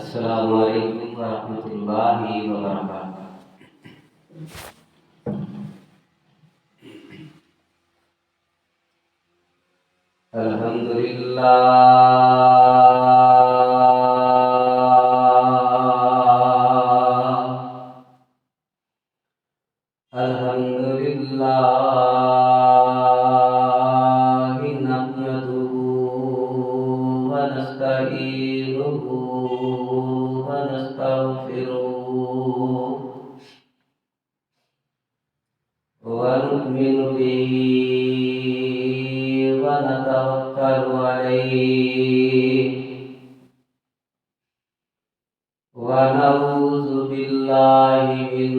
السلام علیکم ورحمۃ اللہ وبرکاتہ۔ الحمدللہ الحمدللہ نحمدہ ونستعینہ ونستغفرہ ونؤمن به ونتوکل علیہ ونعوذ باللہ من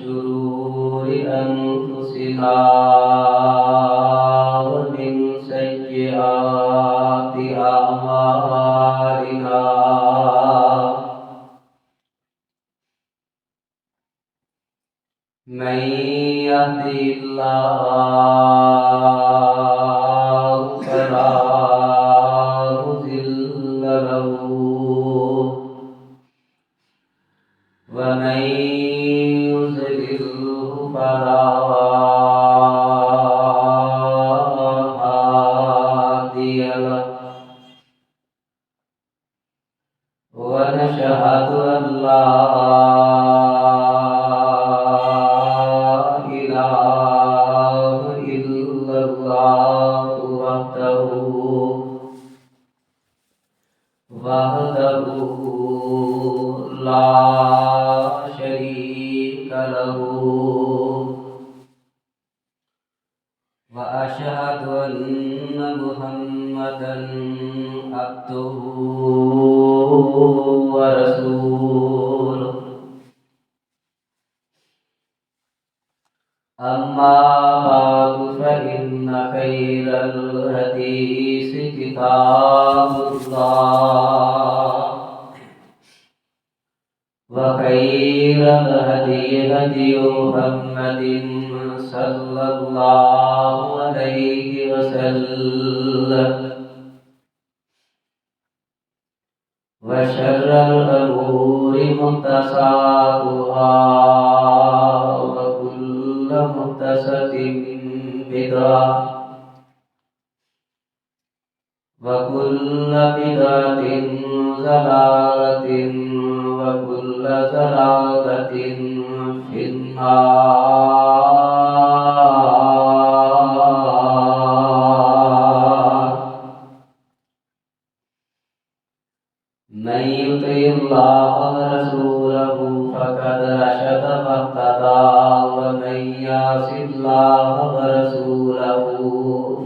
شرور انفسنا ومن سیئات اعمالنا من يهده الله فلا مضل له ومن يضلله فلا هادي له ونشهد أن لا إله إلا الله وحده لا شريك له وأشهد أن محمدا عبده ورسوله أما بعد فإن خير الحديث كتاب الله وخير الهدي هدي محمد صلى الله عليه وسلم وشر الأمور محدثاتها وكل محدثة بدعة وكل بدعة ضلالة وكل ضلالة في النار. من يطع الله ورسوله فقد رشد واهتدى ومن يعص الله ورسوله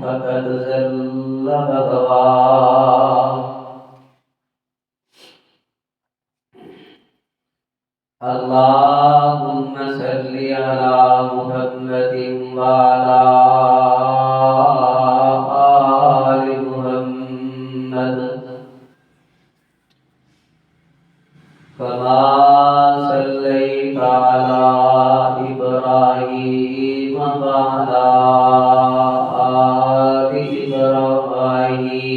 فقد ضل وغوى. اللهم صل على محمد وعلى آل محمد كما صليت على إبراهيم وعلى آل إبراهيم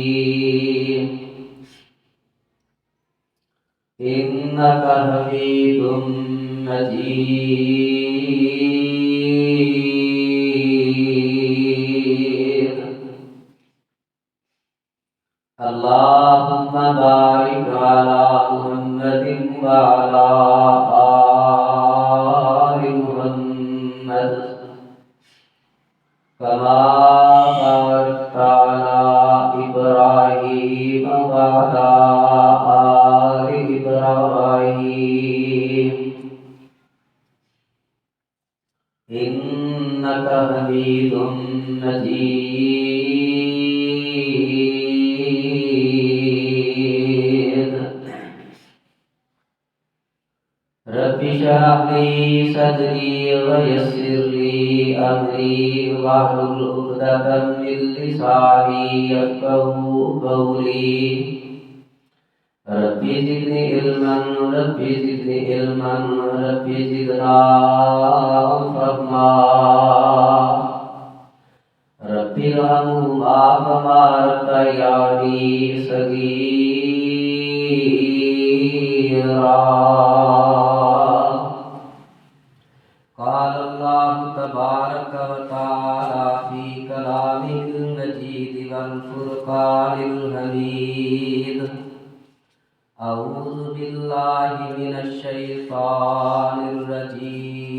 إنك حميد مجيد. اللهم بارك على محمد وعلى آل محمد كما باركت على إبراهيم وعلى آل إبراهيم إنك حميد مجيد. رب اشرح لي صدري ويسر لي أمري واحلل عقدة من لساني يفقهوا قولي. رب زدني علما رب زدني علما رب زدنا فهما. رب ارحمهما كما ربياني صغيرا. الحميد أعوذ بالله من الشيطان الرجيم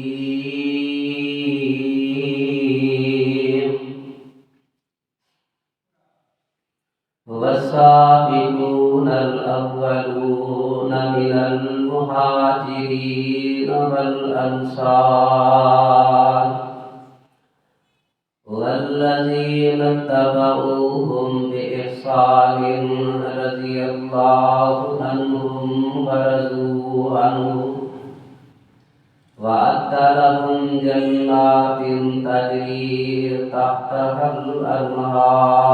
والسابقون الأولون من المهاجرين والأنصار والذين اتبعوهم بإحسان رضي الله عنهم ورضوا عنه وأعد لهم جنات تجري تحتها الأنهار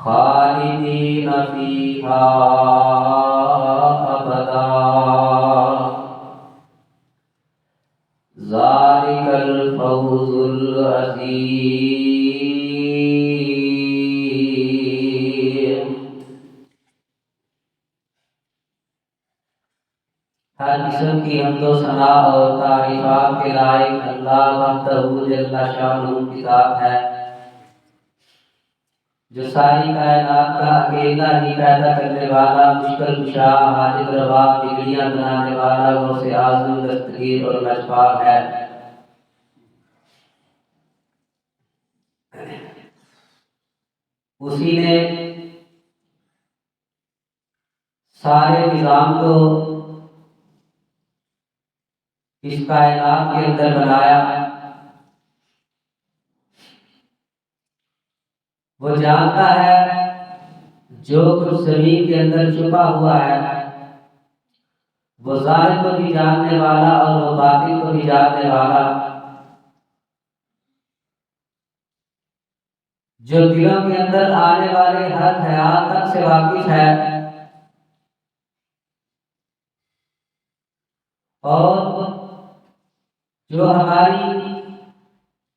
خالدين فيها أبدا ذلك الفوز العظيم. ہر قسم کی حمد و ثنا اور تعریفات کے لائق اللہ وحدہ جل شانہ کی ذات ہے جو ساری کائنات کا اکیلا ہی پیدا کرنے والا، مشکل کشا، حاجت روا، بگڑیاں بنانے والا، غوث اعظم، دستگیر اور نجبار ہے۔ اسی نے سارے نظام کو اس کائنات کے اندر بنایا۔ وہ جانتا ہے جو کچھ زمین کے اندر چھپا ہوا ہے، وہ ظاہر کو بھی جاننے والا اور وہ باطن کو بھی جاننے والا، جو دلوں کے اندر آنے والے ہر خیال تک سے واقف ہے، اور جو ہماری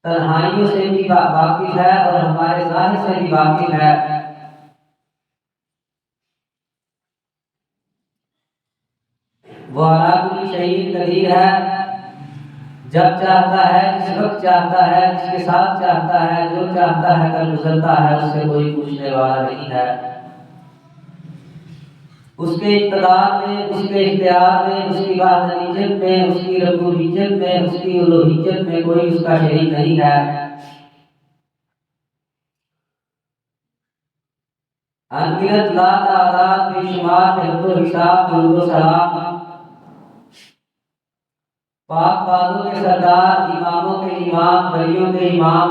تنہائیوں سے بھی واقف ہے اور ہمارے ظاہر سے بھی واقف ہے۔ وہ علی کل شیء قدیر ہے، جب چاہتا ہے، جس وقت چاہتا ہے، جس کے ساتھ چاہتا ہے، جو چاہتا ہے کر گزرتا ہے، اس سے کوئی پوچھنے والا نہیں ہے۔ اس کے اقتدار میں، اس کے اختیار میں، اس کی وحدانیت میں، اس کی ربوبیت میں، اس کی الوہیت میں کوئی اس کا شریک نہیں ہے۔ انگنت لا تعداد بے شمار حد و حساب درود و سلام پاک بازوں کے سردار، اماموں کے امام، ولیوں کے امام،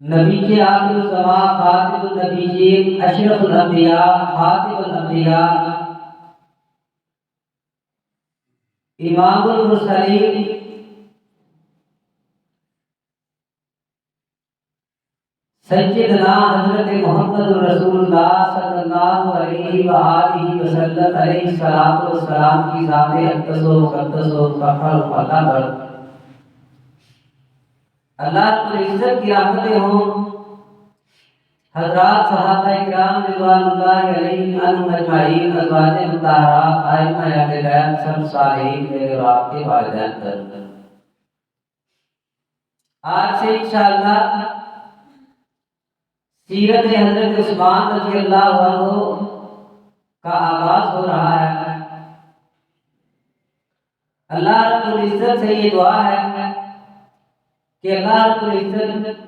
نبی کے آخر الزمان، خاتم النبیین، اشرف الانبیاء، خاتم الانبیاء، امام المرسلین، سیدنا حضرت محمد رسول اللہ صلی اللہ علیہ وآلہ وسلم علیہ الصلوۃ والسلام کی ذات اقدس و مقدس و مطہر و مطہر اللہ رب العزت کی رحمتیں ہوں۔ حضرات صحابہ کرام رضوان اللہ علیہم اجمعین، ازواج مطہرات، ائمہ اہل بیت، سب صالحین، میرے اور آپ کے والدین پر۔ آج سے انشاءاللہ سیرت حضرت عثمان رضی اللہ عنہ کا آغاز ہو رہا ہے۔ اللہ رب العزت سے یہ دعا ہے کہ اللہ رب العزت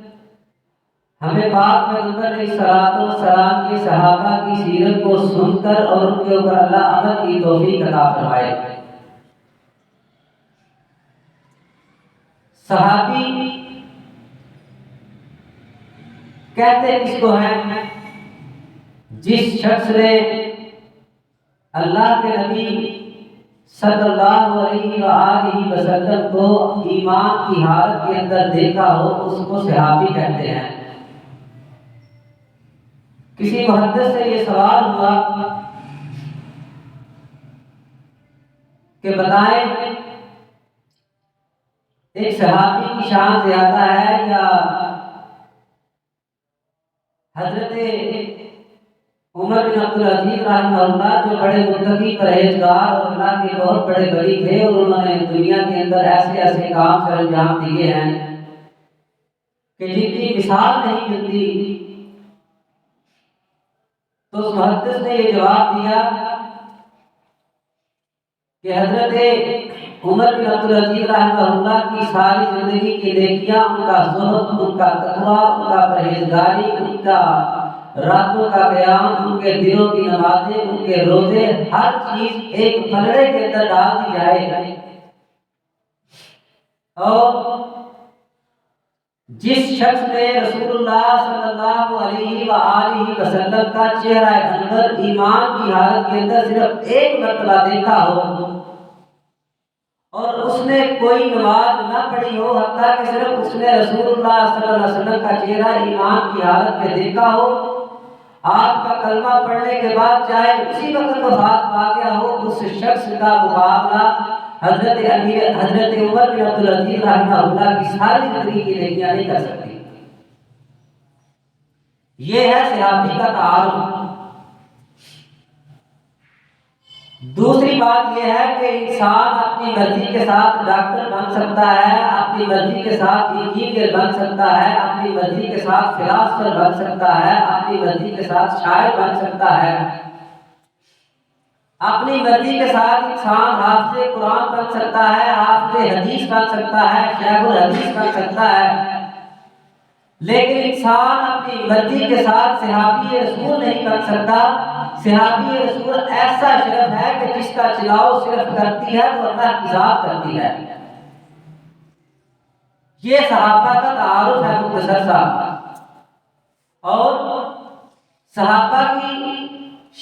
ہمیں پاک پیغمبر علیہ الصلوۃ والسلام کے صحابہ کی سیرت کو سن کر اور ان کے اوپر اللہ عمل کی توفیق عطا فرمائے۔ صحابی کہتے کس کو ہیں؟ جس شخص نے اللہ کے نبی صلی اللہ علیہ وآلہ وسلم کو ایمان کی حالت کے اندر دیکھا ہو، اس کو صحابی کہتے ہیں۔ کسی محدث سے یہ سوال ہوا کہ بتائیں ایک صحابی کی شان زیادہ ہے یا حضرت عمر بن عبد العزیز رحمہ اللہ جو بڑے متقی پرہیزگار اور اللہ کے بہت بڑے ولی تھے، اور انہوں نے دنیا کے اندر ایسے ایسے کام سر انجام دیے ہیں کہ جن کی مثال نہیں ملتی. تو اس محدث نے یہ جواب دیا کہ حضرت عمر بن عبد العزیز رحمہ اللہ کی ساری زندگی کی نیکیاں، ان کا زہد، ان کا تقویٰ، ان کا پرہیزگاری، ان کا راتوں کا قیام، ان کے دنوں کی نمازیں، ان کے روزے، ہر چیز ایک پلڑے کے اندر ڈال دی جائے، اور جس شخص نے رسول اللہ صلی اللہ علیہ وآلہ وسلم کا چہرہ انور ایمان کی حالت کے اندر صرف ایک مرتبہ دیکھا ہو اور اس نے کوئی نماز نہ پڑھی ہو، حتیٰ کہ صرف اس نے رسول اللہ صلی اللہ علیہ وسلم کا چہرہ ایمان کی حالت میں دیکھا ہو، آپ کا کلمہ پڑھنے کے بعد چاہے اسی وقت وفات پا گیا ہو، اس شخص کا مقابلہ حضرت عمر بن عبد العزیز رحمہ اللہ کی ساری زندگی کی نیکیاں نہیں کر سکتی. یہ ہے صحابی کا تعارف. دوسری بات یہ ہے کہ انسان اپنی مرضی کے ساتھ ڈاکٹر بن سکتا ہے، اپنی مرضی کے ساتھ انجینئر بن سکتا ہے، اپنی مرضی کے ساتھ فلاسفر بن سکتا ہے، اپنی مرضی کے ساتھ شاعر بن سکتا ہے، اپنی مرضی کے ساتھ انسان حافظ قرآن بن سکتا ہے، حافظ حدیث بن سکتا ہے، شیخ الحدیث بن سکتا ہے، لیکن انسان اپنی مرضی کے ساتھ صحابی رسول نہیں بن سکتا. صحابی رسول ایسا شرف ہے کہ جس کا چلاؤ صرف کرتی ہے تو اللہ کی ذات کرتی ہے. یہ صحابہ کا تعارف ہے مختصر سا. اور صحابہ کی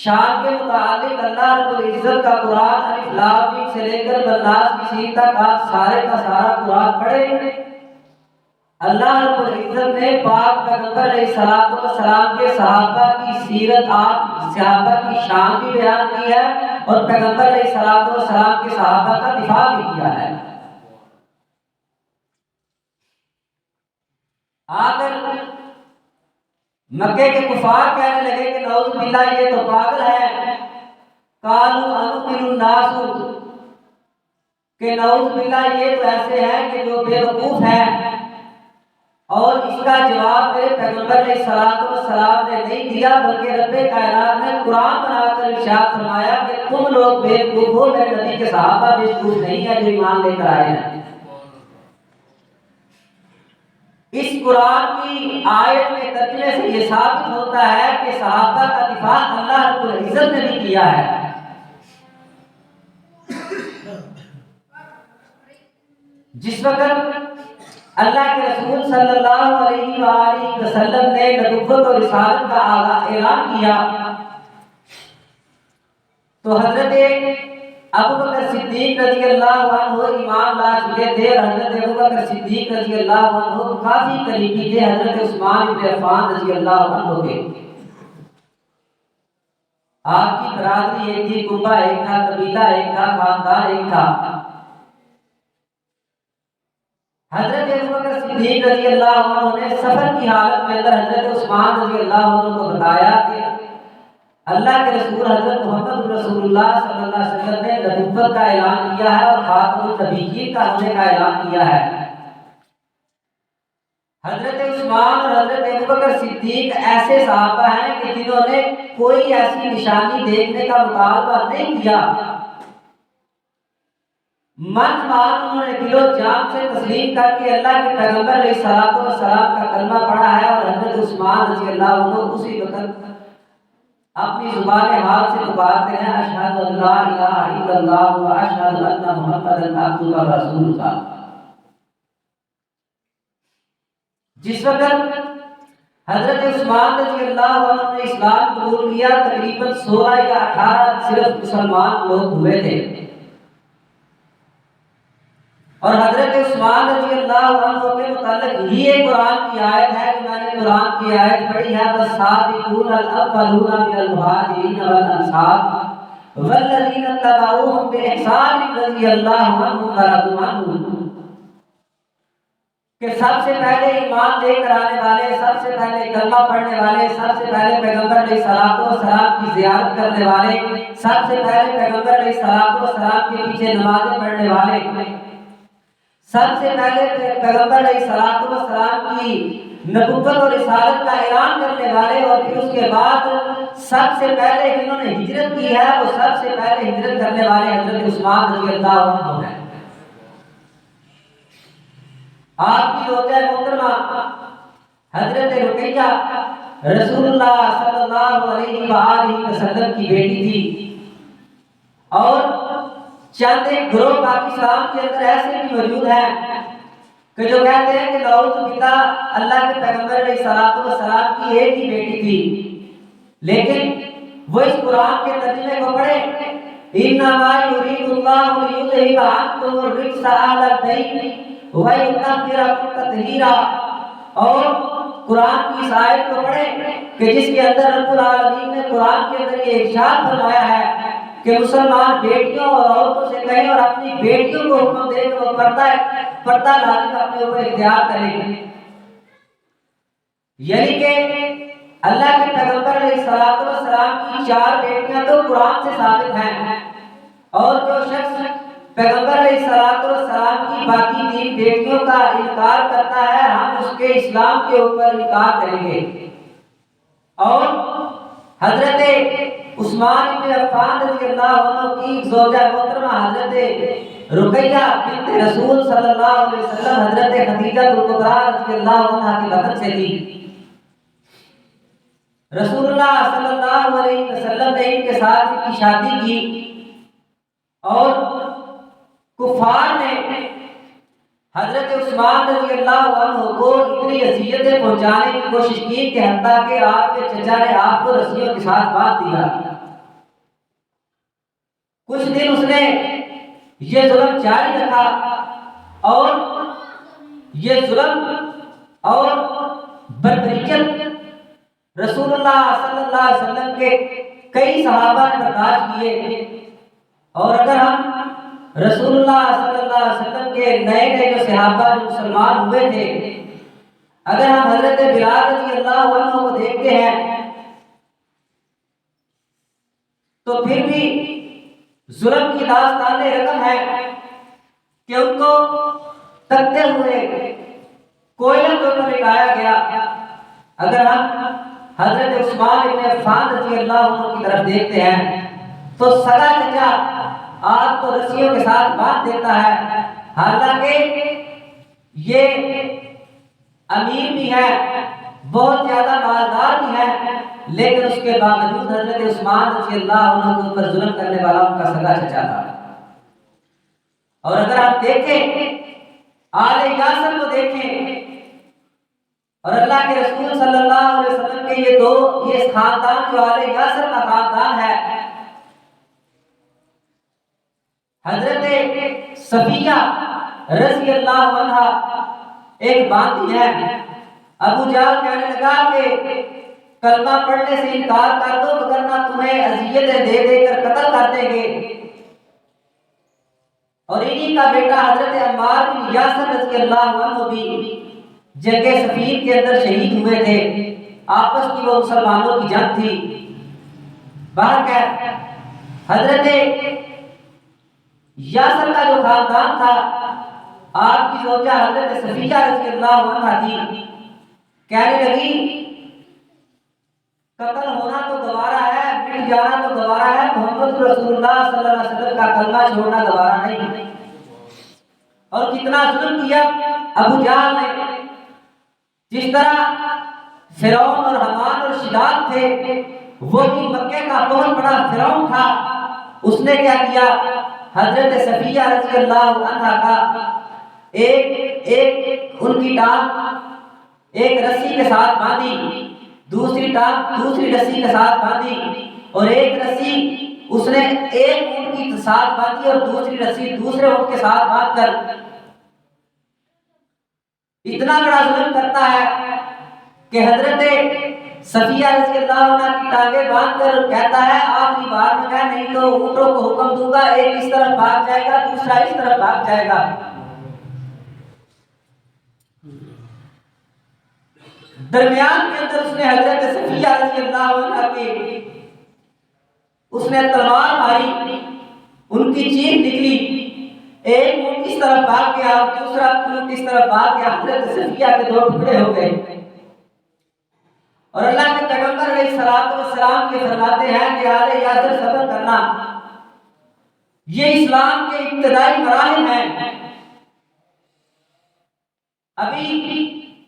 شان کے متعلق اللہ رب العزت کا قرآن الف لام میم سے لے کر والناس کی سین تک آپ سارے کا سارا قرآن پڑھیں. اللہ رب العزت نے پاک پیغمبر علیہ الصلوۃ والسلام کے صحابہ کی سیرت، آپ صحابہ کی شان بھی بیان کی ہے اور پیغمبر علیہ الصلوۃ والسلام کے صحابہ کا دفاع بھی کیا ہے. آگر مکے کے کفار کہنے لگے کہ نعوذ باللہ یہ تو پاگل ہے، قالوا انؤمن الناس، کہ نعوذ باللہ یہ تو ایسے ہیں کہ جو بے وقوف ہیں. اور اس کا جواب میرے پیغمبر علیہ الصلوۃ والسلام نے نہیں دیا، بلکہ رب کائنات نے قرآن بنا کر ارشاد فرمایا کہ تم لوگ بے وقوف ہو، میرے نبی کے صحابہ بے وقوف نہیں ہیں جو ایمان لے کر آئے ہیں. اس قرآن کی آیت کے ترجمے سے یہ ثابت ہوتا ہے کہ صحابہ کا دفاع اللہ رب العزت نے بھی کیا ہے. جس وقت اللہ کے رسول صلی اللہ علیہ وآلہ وسلم نے نبوت اور رسالت کا اعلان کیا تو حضرت ابوبکر صدیق رضی اللہ عنہ ایمان لا چکے تھے، اور حضرت ابوبکر صدیق رضی اللہ عنہ کافی قریبی تھے حضرت عثمان بن عفان رضی اللہ عنہ کے. آپ کی برادری ایک تھی، کنبہ ایک تھا، قبیلہ ایک تھا، خاندان ایک تھا. حضرت ابوبکر صدیق رضی اللہ عنہ نے سفر کی حالت میں اندر حضرت عثمان رضی اللہ عنہ کو بتایا کہ اللہ کے رسول حضرت محمد رسول اللہ صلی اللہ علیہ وسلم نے نبوت کا اعلان کیا ہے اور خاتم النبیین کا ہونے کا اعلان کیا ہے. حضرت عثمان اور حضرت ابوبکر صدیق ایسے صحابہ ہیں کہ جنہوں نے کوئی ایسی نشانی دیکھنے کا مطالبہ نہیں کیا، من مان انہوں نے دل و جان سے تسلیم کر کے اللہ کے پیغمبر علیہ الصلوۃ والسلام کا کلمہ پڑھا ہے. اور حضرت عثمان رضی اللہ عنہ اسی وقت اپنی زبان حال سے پکارتے ہیں اشہد ان لا الہ الا اللہ و اشہد ان محمدًا عبدہ و رسولہ. جس وقت حضرت عثمان رضی اللہ عنہ نے اسلام قبول کیا تقریباً 16 یا 18 صرف مسلمان لوگ ہوئے تھے، اور حضرت عثمان رضی اللہ عنہ کے متعلق یہ قرآن کی آیت ہے کہ میں نے قرآن کی آیت پڑھی ہے والسابقون الاولون من المہاجرین والانصار والذین اتبعوہم باحسان رضی اللہ عنہم ورضوا عنہ. کہ سب سے پہلے ایمان لے کر آنے والے، سب سے پہلے کلمہ پڑھنے والے، سب سے پہلے پیغمبر علیہ الصلوۃ والسلام کی زیارت کرنے والے، سب سے پہلے پیغمبر علیہ الصلوۃ والسلام کے پیچھے نمازیں پڑھنے والے، سب سے پہلے پیغمبر علیہ الصلوۃ والسلام کی نبوت اور رسالت کا اعلان کرنے والے، اور پھر اس کے بعد سب سے پہلے جنہوں نے ہجرت کی ہے وہ سب سے پہلے ہجرت کرنے والے حضرت عثمان رضی اللہ عنہ ہیں۔ آپ کی زوجہ محترمہ حضرت رقیہ رسول اللہ صلی اللہ علیہ وآلہ وسلم کی بیٹی تھی، اور چند ایک گروہ پاکستان کے اندر ایسے بھی موجود ہیں کہ جو کہتے ہیں کہ نعوذ باللہ اللہ کے پیغمبر علیہ الصلوۃ والسلام کی ایک ہی بیٹی تھی، لیکن وہ اس قرآن کے ترجمے کو پڑھے، انما یرید اللہ لیذھب عنکم الرجس اہل البیت وَيُطَهِّرَكُمْ تَطْہِیرًا، اور قرآن کی اس آیت کو پڑھیں کہ جس کے اندر رب العالمین نے قرآن کے اندر یہ ارشاد فرمایا ہے کہ مسلمان بیٹیوں اور عورتوں سے کہیں اور اپنی بیٹیوں کو حکم دے کہ وہ پردہ لازم اپنے اوپر اختیار کریں، یعنی کہ اللہ کے پیغمبر علیہ الصلوۃ والسلام کی 4 بیٹیاں تو قرآن سے ثابت ہیں، اور جو شخص پیغمبر علیہ الصلوۃ والسلام کی باقی 3 بیٹیوں کا انکار کرتا ہے ہم اس کے اسلام کے اوپر انکار کریں گے۔ اور حضرت عثمان بن عفان رضی اللہ عنہ کی زوجہ محترمہ حضرت رقیہ بنت رسول صلی اللہ علیہ وسلم حضرت خدیجہ کبریٰ رضی اللہ عنہ کی بطن سے تھی۔ رسول اللہ صلی اللہ علیہ وسلم نے ان کے ساتھ ان کی شادی کی، اور کفار نے حضرت عثمان رضی اللہ عنہ کو اتنی اذیتیں پہنچانے کی کوشش کی کہ حتیٰ کہ آپ کے چچا نے آپ کو رسیوں کے ساتھ باندھ دیا۔ کچھ دن اس نے یہ ظلم جاری رکھا، اور یہ ظلم اور بربریت رسول اللہ صلی اللہ علیہ وسلم کے کئی صحابہ نے برداشت کیے، اور اگر ہم رسول اللہ صلی اللہ علیہ وسلم کے نئے جو صحابہ جو مسلمان ہوئے تھے، اگر ہم حضرت بلال رضی اللہ عنہ کو دیکھتے ہیں تو پھر بھی ظلم کی داستان رقم ہے کہ ان کو تکتے ہوئے کوئلے کے اوپر لٹایا گیا۔ اگر ہم حضرت عثمان بن عفان رضی اللہ عنہ کی طرف دیکھتے ہیں تو سگا چچا آپ کو رسیوں کے ساتھ باندھ دیتا ہے، حالانکہ یہ امیر بھی ہے، بہت زیادہ مالدار بھی ہے، لیکن اس کے باوجود حضرت عثمان رضی اللہ عنہ کے اوپر ظلم کرنے والا ان کا سگا چچا تھا۔ اور اگر آپ دیکھیں آل یاسر کو دیکھیں، اور اللہ کے رسول صلی اللہ علیہ وسلم کے یہ خاندان جو آل یاسر کا خاندان ہے، حضرت صفیہ رضی اللہ عنہ ایک باندھی ہے، ابو جہل کہنے لگا کہ کلمہ پڑھنے سے انکار کر دو وگرنہ تمہیں اذیتیں دے دے کر قتل کر دیں گے۔ اور انہی کا بیٹا حضرت عمار بن یاسر رضی اللہ عنہ بھی جنگ صفین کے اندر شہید ہوئے تھے، آپس کی وہ مسلمانوں کی جنگ تھی۔ بہرکیف حضرت یاسر کا جو خاندان تھا، آپ کی زوجہ حضرت صفیہ رضی اللہ عنہ تھی، کہنے لگی قتل ہونا تو گوارا ہے، مٹ جانا تو گوارا ہے، محمد رسول اللہ صلی اللہ علیہ وسلم کا کلمہ چھوڑنا گوارا نہیں۔ اور کتنا ظلم کیا ابو جہل نے، جس طرح فرعون اور حمان اور شداد تھے، وہ بھی مکے کا بہت بڑا فرعون تھا، اس نے کیا کیا، حضرت صفیہ رضی اللہ عنہ کا ایک ان کی ٹانگ ایک رسی کے ساتھ باندھی، دوسری ٹانگ دوسری رسی کے ساتھ باندھی، اور ایک رسی اس نے ایک اونٹ کی ساتھ باندھی اور دوسری رسی دوسرے اونٹ کے ساتھ باندھ کر اتنا بڑا ظلم کرتا ہے کہ حضرت صفیہ رضی اللہ عنہ کی ٹانگیں باندھ کر کہتا ہے آخری بار میں کہا نہیں تو اونٹوں کو حکم دوں گا، ایک اس طرف بھاگ جائے گا دوسرا اس طرف بھاگ جائے گا۔ درمیان کے اندر اس نے حضرت صفیہ رضی اللہ عنہ کے اس نے تلوار ماری، ان کی چیخ نکلی، ایک اونٹ اس طرف بھاگ گیا، دوسرا اونٹ اس طرف بھاگ گیا، حضرت صفیہ کے دو ٹکڑے ہو گئے۔ اور اللہ کے پیغمبر علیہ الصلوۃ والسلام یہ فرماتے ہیں کہ آل یاسر صبر کرنا، یہ اسلام کے ابتدائی مراحل ہیں۔ ابھی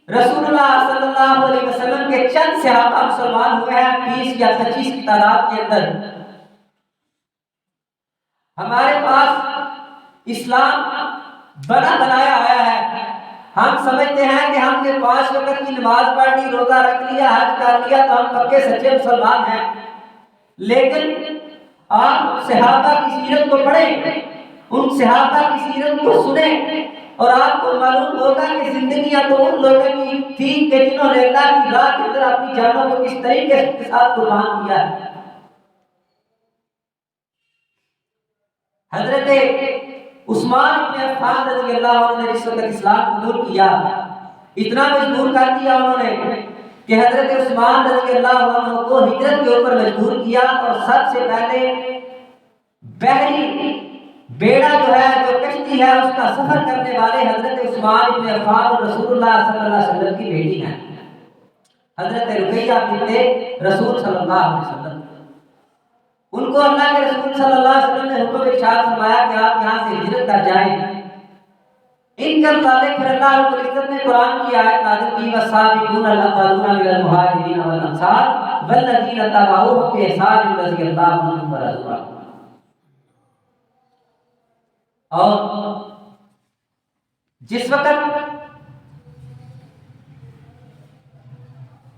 رسول اللہ صلی اللہ علیہ وسلم کے چند صحابہ مسلمان ہوئے ہیں 20 یا 25 کی تعداد کے اندر۔ ہمارے پاس اسلام بنا بنایا آیا ہے، ہم سمجھتے ہیں کہ ہم نے 5 وقت کی نماز پڑھ لی، روزہ رکھ لیا، حج کر لیا تو ہم پکے سچے مسلمان ہیں۔ لیکن آپ صحابہ کی سیرت کو پڑھیں، ان صحابہ کی سیرت کو سنیں، اور آپ کو معلوم ہوگا کہ زندگیاں تو ان لوگوں کی تھی کہ جنہوں نے اللہ کی راہ کے اندر اپنی جانوں کو کس طریقے کے ساتھ قربان کیا ہے۔ حضرت عثمان بن عفان رضی اللہ عنہ نے جس وقت اسلام قبول کیا، اتنا مجبور کر دیا انہوں نے کہ حضرت عثمان رضی اللہ عنہ کو ہجرت کے اوپر مجبور کیا، اور سب سے پہلے بحری بیڑا جو ہے، جو کشتی ہے، اس کا سفر کرنے والے حضرت عثمان بن عفان اور رسول اللہ صلی اللہ علیہ وسلم کی بیٹی ہیں حضرت رقیہ بنت رسول صلی اللہ علیہ وسلم۔ ان کو اللہ کے رسول صلی اللہ علیہ وسلم نے حکم ارشاد فرمایا کہ آپ یہاں سے ہجرت کر جائیں۔ ان کے متعلق پھر اللہ رب العزت نے قرآن کی آیت نازل کی، والسابقون الاولون من المہاجرین والانصار والذین اتبعوهم بإحسان رضی اللہ عنہم ورضوا عنہ۔ اور جس وقت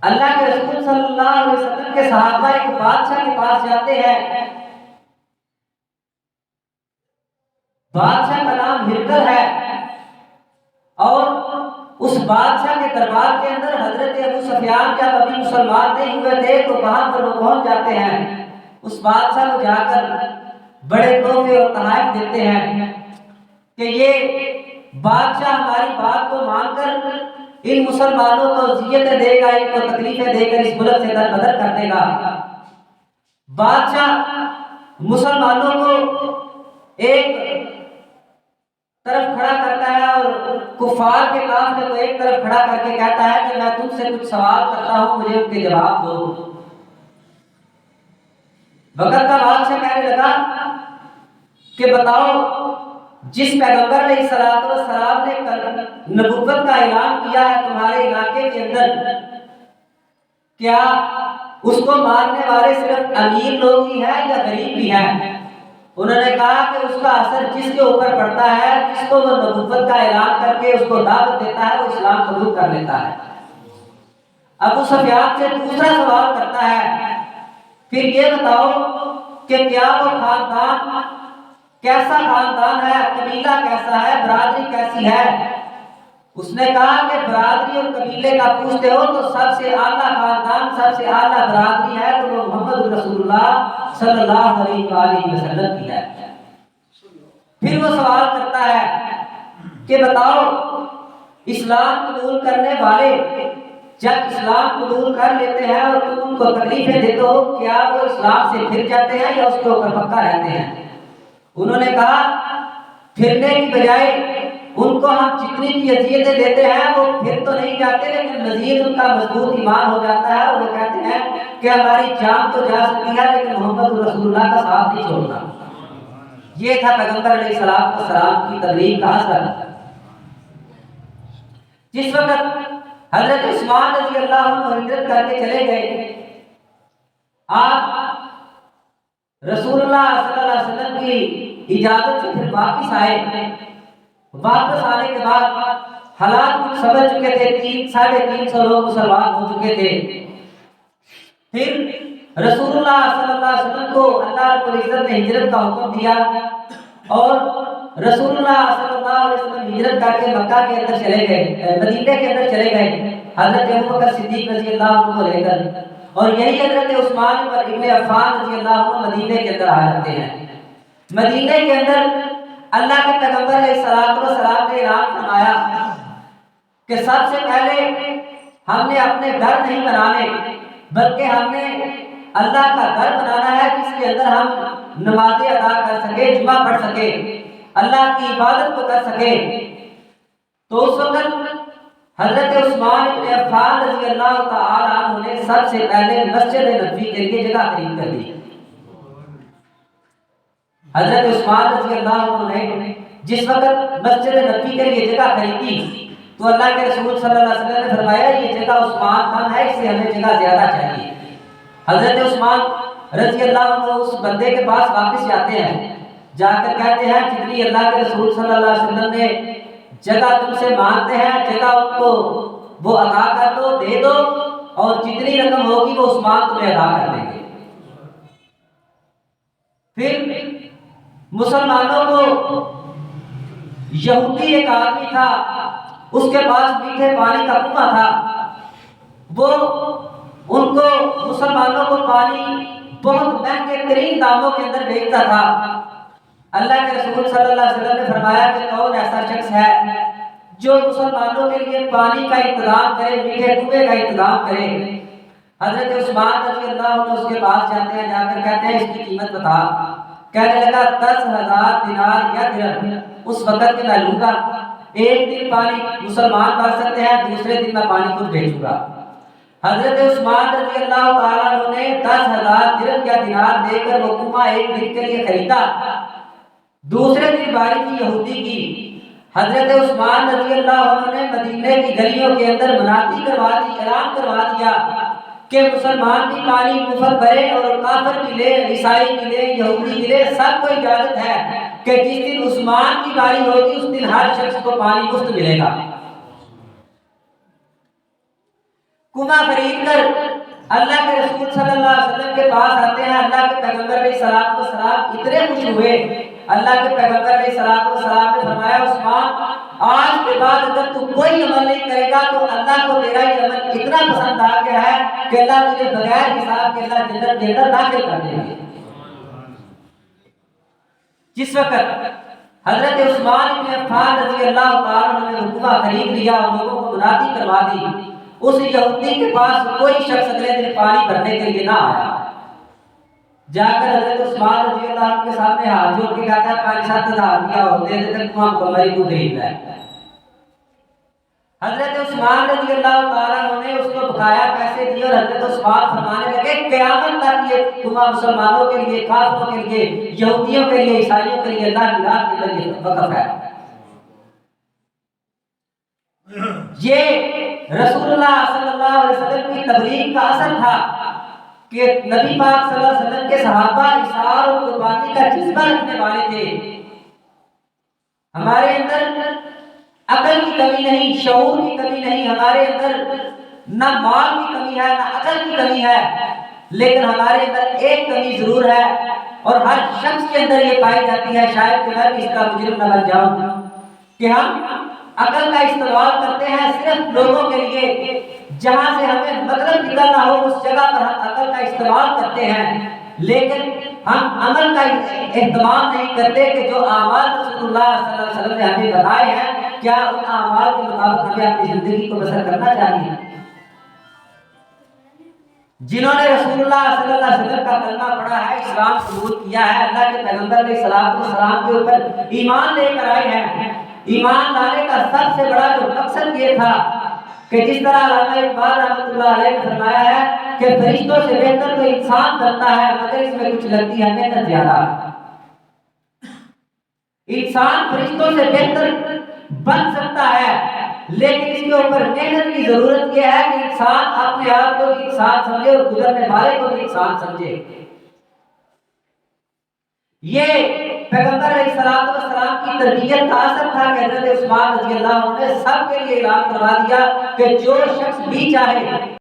اللہ کے رسول صلی اللہ علیہ وسلم کے صحابہ ایک بادشاہ کے پاس جاتے ہیں، بادشاہ کا نام ہرقل ہے، اور اس بادشاہ کے دربار کے اندر حضرت ابو سفیان جب ابھی مسلمان نہیں ہوئے تھے تو وہاں پر وہ پہنچ جاتے ہیں۔ اس بادشاہ کو جا کر بڑے تحفے اور تحائف دیتے ہیں کہ یہ بادشاہ ہماری بات کو مان کر ان مسلمانوں کو اذیتیں دے گا، ان کو تکلیفیں دے کر اس ملک سے در بدر کر دے گا۔ بادشاہ مسلمانوں کو ایک طرف کھڑا کرتا ہے اور کفار کے قافلے کو ایک طرف کھڑا کر کے کہتا ہے کہ میں تم سے کچھ سوال کرتا ہوں، مجھے ان کے جواب دو۔ وقت کا بادشاہ کہنے لگا کہ بتاؤ، جس پیغمبر علیہ الصلوۃ والسلام نے نبوت کا اعلان کیا ہے تمہارے علاقے کے اندر، کیا اس کو ماننے والے صرف امیر لوگ ہی ہیں یا غریب بھی ہیں؟ انہوں نے کہا کہ اس کا اثر جس کے اوپر پڑتا ہے، جس کو وہ نبوت کا اعلان کر کے اس کو دعوت دیتا ہے، وہ اسلام قبول کر لیتا ہے۔ ابو سفیان سے دوسرا سوال کرتا ہے، پھر یہ بتاؤ کہ کیا وہ خاندان کیسا خاندان ہے، قبیلہ کیسا ہے، برادری کیسی ہے؟ اس نے کہا کہ برادری اور قبیلے کا پوچھتے ہو تو سب سے اعلیٰ خاندان، سب سے اعلیٰ برادری ہے تو وہ محمد رسول اللہ صلی اللہ علیہ وآلہ وسلم کی ہے۔ پھر وہ سوال کرتا ہے کہ بتاؤ، اسلام قبول کرنے والے جب اسلام قبول کر لیتے ہیں اور تم ان کو تکلیفیں دیتے ہو، کیا وہ اسلام سے پھر جاتے ہیں یا اس کے اوپر پکا رہتے ہیں؟ انہوں نے کہا پھرنے کی بجائے ان کو ہم جتنی بھی اذیتیں دیتے ہیں وہ پھر تو نہیں جاتے، لیکن مزید ان کا مضبوط ایمان ہو جاتا ہے، اور وہ کہتے ہیں کہ ہماری جان تو جا سکتی ہے لیکن محمد رسول اللہ کا ساتھ نہیں چھوڑنا۔ یہ تھا پیغمبر علیہ الصلوۃ والسلام کی تبلیغ کا اثر۔ جس وقت حضرت عثمان رضی اللہ عنہ ہجرت کر کے چلے گئے، آپ رسول اللہ صلی اللہ علیہ وسلم کی اجازت سے پھر واپس آئے۔ واپس آنے کے بعد حالات کچھ سمجھ چکے تھے، 350 لوگ مسلمان ہو چکے تھے۔ پھر رسول اللہ صلی اللہ علیہ وسلم کو اللہ رب العزت نے ہجرت کا حکم دیا، اور رسول اللہ صلی اللہ علیہ وسلم ہجرت کر کے مکہ کے اندر چلے گئے، مدینے کے اندر چلے گئے حضرت ابوبکر صدیق رضی اللہ عنہ کو لے کر، اور یہی حضرت عثمان ابن عفان رضی اللہ عنہ مدینے کے اندر آ جاتے ہیں۔ مدینے کے اندر اللہ کے پیغمبر علیہ الصلوۃ والسلام نے اعلان فرمایا کہ سب سے پہلے ہم نے اپنے گھر نہیں بنانے، بلکہ ہم نے اللہ کا گھر بنانا ہے جس کے اندر ہم نمازیں ادا کر سکے، جمعہ پڑھ سکے، اللہ کی عبادت کو کر سکے۔ تو اس وقت حضرت عثمان بن عفان رضی اللہ تعالی عنہ نے سب سے پہلے مسجد نبوی کے لیے جگہ خرید کر دی۔ حضرت عثمان رضی اللہ عنہ نے جس وقت مسجد نبوی کے لیے جگہ خریدی تو اللہ کے رسول صلی اللہ علیہ وسلم نے فرمایا یہ جگہ عثمان کم ہے، اس سے ہمیں جگہ زیادہ چاہیے۔ حضرت عثمان رضی اللہ عنہ اس بندے کے پاس واپس جاتے ہیں، جا کر کہتے ہیں جتنی اللہ کے رسول صلی اللہ علیہ وسلم نے جگہ تم سے مانگتے ہیں جگہ ان کو وہ ادا کر دو، دے دو، اور جتنی رقم ہوگی وہ عثمان تمہیں ادا کر دیں گے۔ پھر مسلمانوں کو یہودی ایک آدمی تھا، اس کے پاس میٹھے پانی کا کنواں تھا، وہ ان کو مسلمانوں کو پانی بہت مہنگے ترین داموں کے اندر بیچتا تھا۔ اللہ کے رسول صلی اللہ علیہ وسلم نے فرمایا کہ کون ایسا شخص ہے جو مسلمانوں کے لیے پانی کا انتظام کرے، میٹھے کنویں کا انتظام کرے۔ حضرت عثمان رضی اللہ عنہ اس کے پاس جاتے ہیں، جا کر کہتے ہیں اس کی قیمت بتا۔ کہنے لگا 10,000 دینار یا درہم، اس وقت کے میں لوں گا، ایک دن پانی مسلمان بھر سکتے ہیں، دوسرے دن میں پانی خود بیچوں گا۔ حضرت عثمان رضی اللہ تعالیٰ عنہ نے 10,000 درہم یا دینار دے کر وہ کنواں ایک دن کے لیے خریدا۔ دوسرے دن باری تھی یہودی کی، حضرت عثمان رضی اللہ عنہ نے مدینے کی گلیوں کے اندر منادی کروا دی، اعلان کروا دیا کہ مسلمان بھی پانی مفت بھرے اور کافر بھی لے، عیسائی بھی لے، یہودی بھی لے، سب کو اجازت ہے کہ جس دن عثمان کی باری ہوگی اس دن ہر شخص کو پانی مفت ملے گا۔ کنواں خرید کر اللہ کے رسول صلی اللہ علیہ وسلم کے پاس آتے ہیں۔ اللہ کے پیغمبر علیہ الصلوۃ والسلام اتنے خوش ہوئے، اللہ کے پیغمبر علیہ الصلوۃ والسلام نے فرمایا عثمان آج کے بعد اگر تو کوئی عمل نہیں کرے گا تو اللہ کو تیرا یہ عمل اتنا پسند آ گیا ہے کہ اللہ تجھے بغیر حساب کے اللہ جنت کے اندر داخل کر دیں گے۔ جس وقت حضرت عثمان بن عفان رضی اللہ تعالیٰ عنہ نے کنواں خرید لیا اور لوگوں کو منادی کروا دی، اس یہودی کے پاس کوئی شخص اگلے دن پانی بھرنے کے لیے نہ آیا۔ جا کر حضرت عثمان رضی اللہ عنہ کے سامنے ہاتھ جوڑ کے کہتا ہے 5-7 ہزار روپیہ ہوتے تھے کنواں مکمل تو خرید ہے۔ حضرت عثمان رضی اللہ تعالیٰ عنہ نے اس کو بقایا پیسے دیے اور حضرت عثمان فرمانے لگے قیامت تک یہ کنواں مسلمانوں کے لیے، کافروں کے لیے، یہودیوں کے لیے، عیسائیوں کے لیے اللہ کی راہ کے لیے وقف ہے۔ یہ رسول اللہ صلی اللہ علیہ وسلم کی تبلیغ کا اثر تھا کہ نبی پاک صلی اللہ علیہ وسلم کے صحابہ اثار اور قربانی کا جذبہ رکھنے والے تھے۔ ہمارے اندر عقل کی کمی نہیں، شعور کی کمی نہیں، ہمارے اندر نہ مال کی کمی ہے نہ عقل کی کمی ہے، لیکن ہمارے اندر ایک کمی ضرور ہے اور ہر شخص کے اندر یہ پائی جاتی ہے، شاید کہ میں بھی اس کا مجرم نہ بن جاؤں، کہ ہم عقل کا استعمال کرتے ہیں صرف لوگوں کے لیے، جہاں سے ہمیں مطلب نکلنا ہو اس جگہ پر ہم عقل کا استعمال کرتے ہیں، لیکن ہم عمل کا اہتمام نہیں کرتے کہ جو اعمال رسول اللہ صلی اللہ علیہ وسلم نے ہمیں بتائے ہیں کیا ان اعمال کے مطابق ہمیں اپنی زندگی کو بسر کرنا چاہیے۔ جنہوں نے رسول اللہ صلی اللہ علیہ وسلم کا کلمہ پڑھا ہے، اسلام قبول کیا ہے، اللہ کے پیغمبر علیہ الصلوۃ والسلام کے اوپر ایمان لے کر آئے ہیں، ایمان لانے کا سب سے بڑا جو مقصد یہ تھا کہ جس طرح علامہ اقبال رحمۃ اللہ علیہ نے فرمایا ہے کہ فرشتوں سے بہتر تو انسان کرتا ہے مگر اس میں کچھ لگتی ہے محنت زیادہ۔ انسان فرشتوں سے بہتر بن سکتا ہے لیکن اس کے اوپر محنت کی ضرورت یہ ہے کہ انسان اپنے آپ کو بھی انسان سمجھے اور گزرنے والے کو بھی انسان سمجھے۔ یہ پیغمبر علیہ الصلوۃ والسلام کی تربیت کا اثر تھا کہ حضرت عثمان رضی اللہ عنہ نے سب کے لیے اعلان کروا دیا کہ جو شخص بھی چاہے